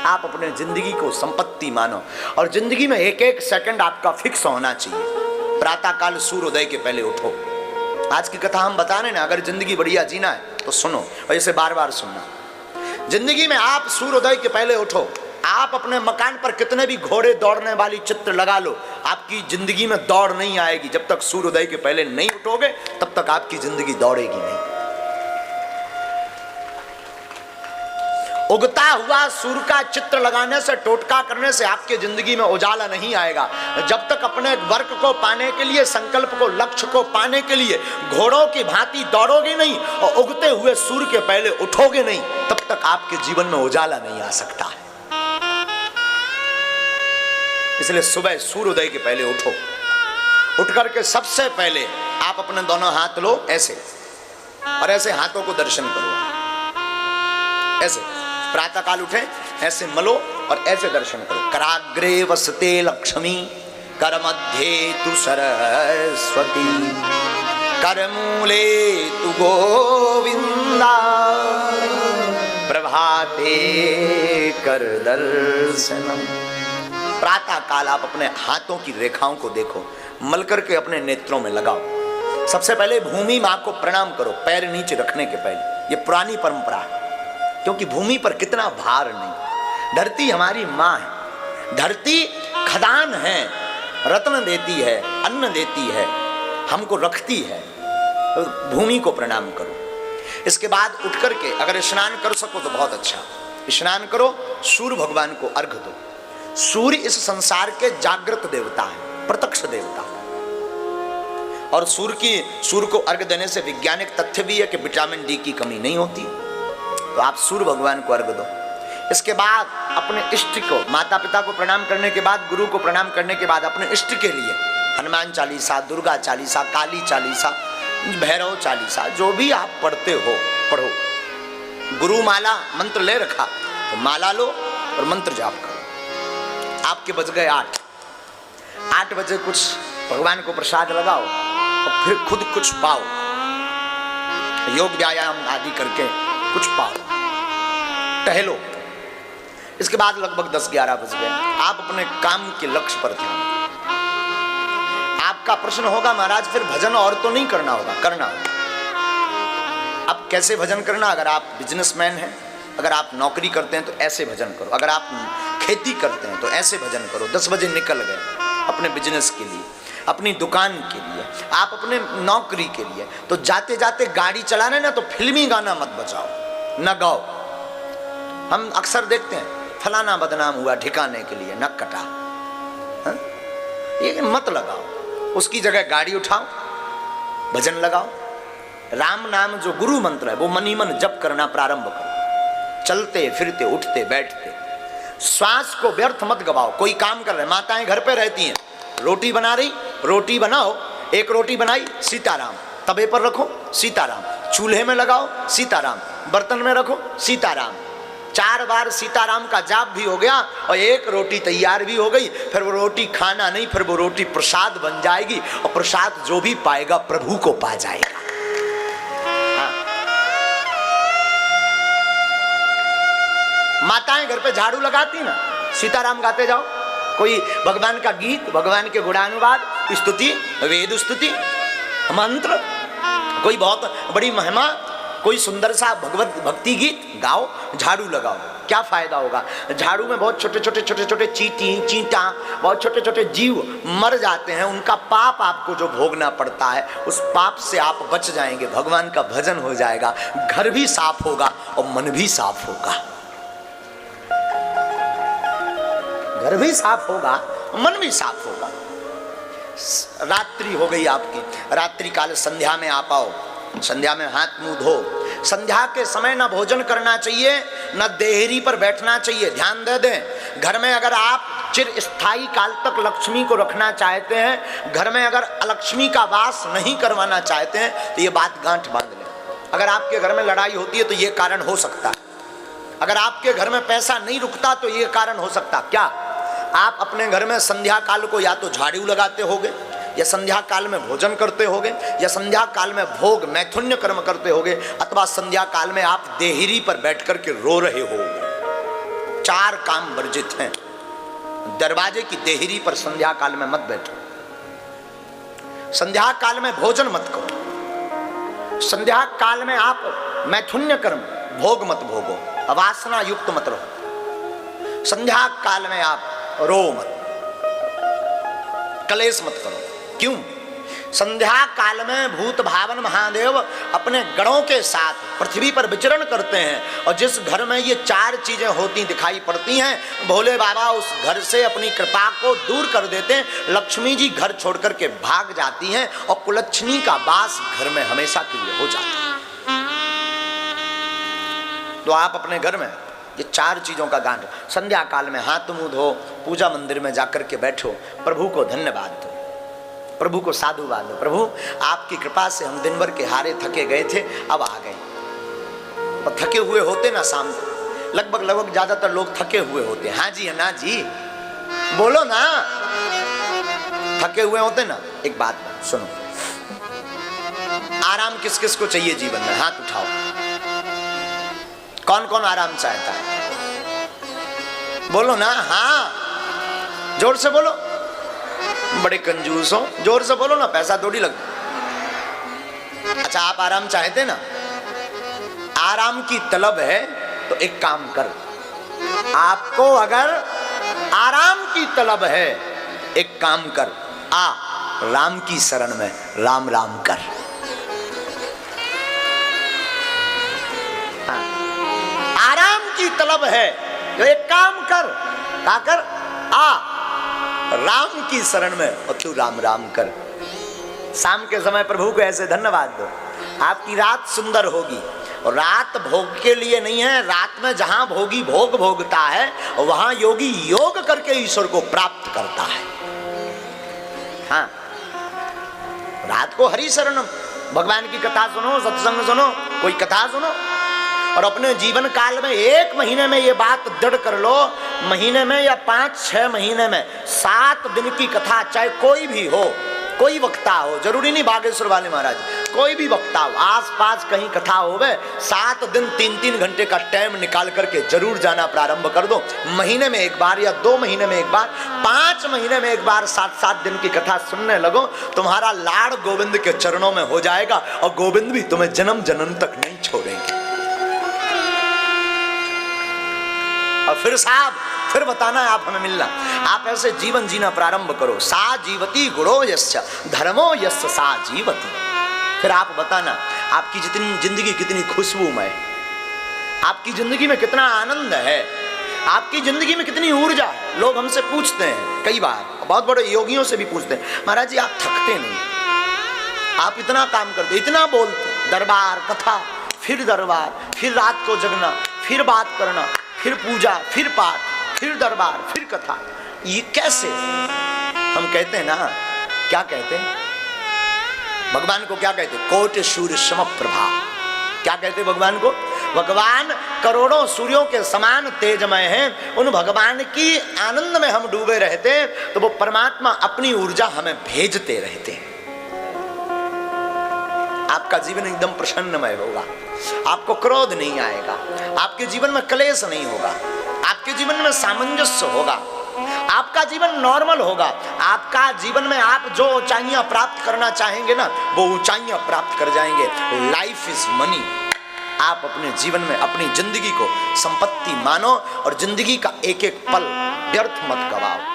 आप अपने जिंदगी को संपत्ति मानो और जिंदगी में एक एक सेकंड आपका फिक्स होना चाहिए। प्रातः काल सूर्योदय के पहले उठो। आज की कथा हम बता रहे ना, अगर जिंदगी बढ़िया जीना है तो सुनो और इसे बार बार सुनना। जिंदगी में आप सूर्योदय के पहले उठो। आप अपने मकान पर कितने भी घोड़े दौड़ने वाली चित्र लगा लो, आपकी जिंदगी में दौड़ नहीं आएगी। जब तक सूर्योदय के पहले नहीं उठोगे तब तक आपकी जिंदगी दौड़ेगी नहीं। उगता हुआ सूर्य का चित्र लगाने से, टोटका करने से आपके जिंदगी में उजाला नहीं आएगा। जब तक अपने वर्क को पाने के लिए, संकल्प को, लक्ष्य को पाने के लिए घोड़ों की भांति दौड़ोगे नहीं और उगते हुए सूर्य के पहले उठोगे नहीं, तब तक आपके जीवन में उजाला नहीं आ सकता है। इसलिए सुबह सूर्योदय के पहले उठो। उठ करके सबसे पहले आप अपने दोनों हाथ लो ऐसे, और ऐसे हाथों को दर्शन करो। ऐसे प्रातः काल उठे, ऐसे मलो और ऐसे दर्शन करो। कराग्रे वसते लक्ष्मी, कर मध्य तु सरस्वती, कर मूले तु गोविंदा, प्रभाते कर दर्शनम। प्रातः काल आप अपने हाथों की रेखाओं को देखो, मल करके अपने नेत्रों में लगाओ। सबसे पहले भूमि मां को प्रणाम करो, पैर नीचे रखने के पहले। ये पुरानी परंपरा है, क्योंकि भूमि पर कितना भार नहीं। धरती हमारी मां है, धरती खदान है, रत्न देती है, अन्न देती है, हमको रखती है। तो भूमि को प्रणाम करो। इसके बाद उठ करके अगर स्नान कर सको तो बहुत अच्छा, स्नान करो, सूर्य भगवान को अर्घ दो। सूर्य इस संसार के जागृत देवता है, प्रत्यक्ष देवता। और सूर्य को अर्घ देने से वैज्ञानिक तथ्य भी है कि विटामिन डी की कमी नहीं होती। तो आप सूर्य भगवान को अर्घ दो। इसके बाद अपने इष्ट को, माता पिता को प्रणाम करने के बाद, गुरु को प्रणाम करने के बाद अपने इष्ट के लिए हनुमान चालीसा, दुर्गा चालीसा, काली चालीसा, भैरव चालीसा, जो भी आप पढ़ते हो पढ़ो। गुरु माला मंत्र ले रखा तो माला लो और मंत्र जाप करो। आपके बज गए 8 बजे कुछ भगवान को प्रसाद लगाओ और फिर खुद कुछ पाओ, योग व्यायाम आदि करके कुछ पाओ, टहलो। इसके बाद लगभग 10-11 बज गए, आप अपने काम के लक्ष्य पर ध्यान। आपका प्रश्न होगा महाराज फिर भजन और तो नहीं करना होगा? करना होगा। अब कैसे भजन करना? अगर आप बिजनेसमैन हैं, अगर आप नौकरी करते हैं तो ऐसे भजन करो, अगर आप खेती करते हैं तो ऐसे भजन करो। 10 बजे निकल गए अपने बिजनेस के लिए, अपनी दुकान के लिए, आप अपने नौकरी के लिए, तो जाते जाते गाड़ी चला रहे ना तो फिल्मी गाना मत बजाओ, न गाओ। हम अक्सर देखते हैं फलाना बदनाम हुआ ठिकाने के लिए नक कटा, ये मत लगाओ। उसकी जगह गाड़ी उठाओ, भजन लगाओ। राम नाम जो गुरु मंत्र है वो मन ही मन जप करना प्रारंभ करो। चलते फिरते उठते बैठते श्वास को व्यर्थ मत गवाओ। कोई काम कर रहे, माताएं घर पे रहती हैं, रोटी बना रही, रोटी बनाओ। एक रोटी बनाई, सीताराम, तवे पर रखो सीताराम, चूल्हे में लगाओ सीताराम, बर्तन में रखो सीताराम। 4 बार सीताराम का जाप भी हो गया और एक रोटी तैयार भी हो गई। फिर वो रोटी खाना नहीं, फिर वो रोटी प्रसाद बन जाएगी और प्रसाद जो भी पाएगा प्रभु को पा जाएगा। माताएं घर पे झाड़ू लगाती ना, सीताराम गाते जाओ। कोई भगवान का गीत, भगवान के गुणानुवाद, स्तुति, वेद स्तुति, मंत्र, कोई बहुत बड़ी महिमा, कोई सुंदर सा भगवत भक्ति गीत गाओ, झाड़ू लगाओ। क्या फायदा होगा? झाड़ू में बहुत छोटे छोटे चींटी, चींटा, बहुत छोटे छोटे जीव मर जाते हैं। उनका पाप आपको जो भोगना पड़ता है, उस पाप से आप बच जाएंगे। भगवान का भजन हो जाएगा, घर भी साफ होगा और मन भी साफ होगा। घर भी साफ होगा, मन भी साफ होगा। रात्रि हो गई आपकी, रात्रि काल संध्या में आप आओ, संध्या में हाथ मुंह धो। संध्या के समय न भोजन करना चाहिए, न देहरी पर बैठना चाहिए। ध्यान दे दें, घर में अगर आप चिर स्थायी काल तक लक्ष्मी को रखना चाहते हैं, घर में अगर अलक्ष्मी का वास नहीं करवाना चाहते हैं, तो ये बात गांठ बांध लें। अगर आपके घर में लड़ाई होती है तो ये कारण हो सकता है। अगर आपके घर में पैसा नहीं रुकता तो ये कारण हो सकता। क्या आप अपने घर में संध्या काल को या तो झाड़ू लगाते होगे, या संध्या काल में भोजन करते होगे, या संध्या काल में भोग मैथुन्य कर्म करते होगे, अथवा संध्या काल में आप देहरी पर बैठ कर के रो रहे होगे। 4 काम वर्जित हैं। दरवाजे की देहरी पर संध्या काल में मत बैठो, संध्या काल में भोजन मत करो, संध्या काल में आप मैथुन्य कर्म भोग मत भोगो, अवासना युक्त मत रहो, संध्या काल में आप रो मत, कलेश मत करो। क्यों? संध्या काल में भूत भावन महादेव अपने गणों के साथ पृथ्वी पर विचरण करते हैं, और जिस घर में ये 4 चीजें होती दिखाई पड़ती हैं, भोले बाबा उस घर से अपनी कृपा को दूर कर देते हैं। लक्ष्मी जी घर छोड़ करके भाग जाती हैं और कुलच्छनी का वास घर में हमेशा के लिए हो जाता है। तो आप अपने घर में ये 4 चीजों का गांठ, संध्या काल में हाथ मुंह धो, पूजा मंदिर में जाकर के बैठो, प्रभु को धन्यवाद दो, प्रभु को साधुवाद दो। प्रभु आपकी कृपा से हम दिन भर के हारे थके गए थे, अब आ गए। और थके हुए होते ना शाम को, लगभग ज्यादातर लोग थके हुए होते हैं। हाँ जी है ना जी, बोलो ना, थके हुए होते ना। एक बात सुनो, आराम किस किस को चाहिए जीवन में? हाथ उठाओ, कौन कौन आराम चाहता है? बोलो ना, हाँ जोर से बोलो। बड़े कंजूस हो, जोर से बोलो ना, पैसा थोड़ी लग। अच्छा आप आराम चाहते ना, आराम की तलब है तो एक काम कर, आपको अगर आराम की तलब है एक काम कर, आ राम की शरण में राम राम कर। हाँ। आराम की तलब है तो एक काम कर, क्या कर? आ राम की शरण में और तू राम राम कर। शाम के समय प्रभु को ऐसे धन्यवाद दो, आपकी रात सुंदर होगी। और रात भोग के लिए नहीं है, रात में जहां भोगी भोग भोगता है वहां योगी योग करके ईश्वर को प्राप्त करता है। हाँ, रात को हरि शरणम, भगवान की कथा सुनो, सत्संग सुनो, कोई कथा सुनो, और अपने जीवन काल में 1 महीने में ये बात दृढ़ कर लो, महीने में या 5-6 महीने में 7 दिन की कथा, चाहे कोई भी हो, कोई वक्ता हो, जरूरी नहीं बागेश्वर वाले महाराज, कोई भी वक्ता हो, आसपास कहीं कथा होवे, 7 दिन 3-3 घंटे का टाइम निकाल करके जरूर जाना प्रारंभ कर दो। महीने में एक बार या 2 महीने में एक बार, 5 महीने में एक बार 7-7 दिन की कथा सुनने लगो, तुम्हारा लाड़ गोविंद के चरणों में हो जाएगा और गोविंद भी तुम्हें जन्म जन्म तक नहीं छोड़ेंगे। और फिर साहब फिर बताना है, आप हमें मिलना, आप ऐसे जीवन जीना प्रारंभ करो। सा जीवती गुणो यस्य धर्मो यस्य सा जीवती। फिर आप बताना आपकी जितनी जिंदगी कितनी खुशबूमय, आपकी जिंदगी में कितना आनंद है, आपकी जिंदगी में कितनी ऊर्जा है। लोग हमसे पूछते हैं कई बार, बहुत बड़े योगियों से भी पूछते हैं, महाराज जी आप थकते नहीं, आप इतना काम करते, इतना बोलते, दरबार कथा, फिर दरबार, फिर रात को जगना, फिर बात करना, फिर पूजा, फिर पाठ, फिर दरबार, फिर कथा, ये कैसे? हम कहते हैं ना, क्या कहते हैं भगवान को? क्या कहते? कोटि सूर्य सम प्रभा। क्या कहते भगवान को? भगवान करोड़ों सूर्यों के समान तेजमय हैं। उन भगवान की आनंद में हम डूबे रहते हैं तो वो परमात्मा अपनी ऊर्जा हमें भेजते रहते हैं। आपका जीवन एकदम प्रसन्नमय होगा, आपको क्रोध नहीं आएगा, आपके जीवन में क्लेश नहीं होगा, आपके जीवन में सामंजस्य होगा, आपका जीवन नॉर्मल होगा, आपका जीवन में आप जो ऊंचाइयां प्राप्त करना चाहेंगे ना वो ऊंचाइयां प्राप्त कर जाएंगे। Life is money. आप अपने जीवन में अपनी जिंदगी को संपत्ति मानो और जिंदगी का एक एक पल व्यर्थ मत गवाओ।